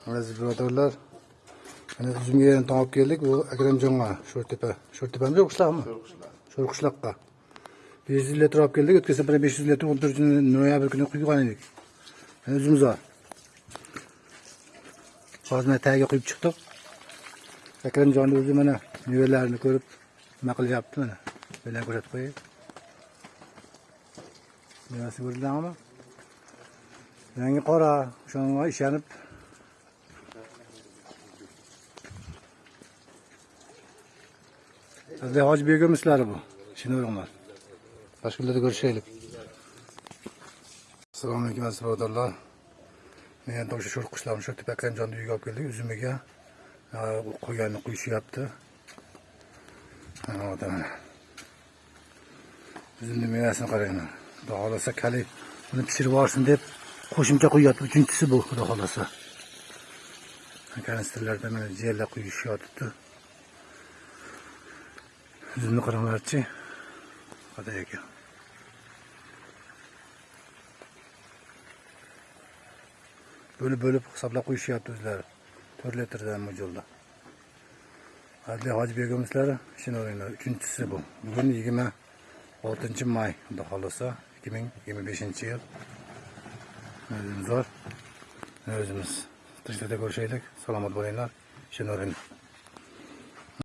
Aziz birodarlar, mana uzumga yana topib keldik. Bu Akramjonga, Sho'rtepami yo'q qishloqmi? Sho'r qishloqqa. 500 litr olib keldik. O'tgan safar 500 litr 14 noyabr kuni quygan edik. Mana uzumimiz bor. Hozir mana tagiga quyib chiqdik. Akramjonni o'zi mana mevalarini ko'rib nima qilyapti mana. Bilan ko'rsatib qo'yay. Mevasi ko'rdingmi? Yangi qora, o'shanga ishonib Sizde Hacı Begümüsleri bu. Şimdi öğrenler. Başka bir de görüşelim. Selamünaleyküm aziz birodarlar. Men to'sha sho'r qushlarni shu Akramjonni uyiga olib keldik. Uzumiga qo'yganni quyishyapti. Mana odam. Uzumni mevasini qarang. Xudo xolasa kali uni pishirib olsin deb qo'shimcha qo'yyapti. Uchinchisi bu, xudo xolasa. Kanistrlarda mana jellar quyishyapti. Üzümlü qaranglarchi. Qaday ekan. Bölüp hisoblab qo'yishyapti o'zlari. 4 litrdan mo'ljalda. Adli Hoji Begimizlari ishini o'ringlar. Uchinchisi bu. Bugun 26-may, xudo xolasa 2025-yil. O'zimiz. O'zimiz. Tinchlikda ko'rishaylik. Salomat bo'linglar. Ishini o'ringlar.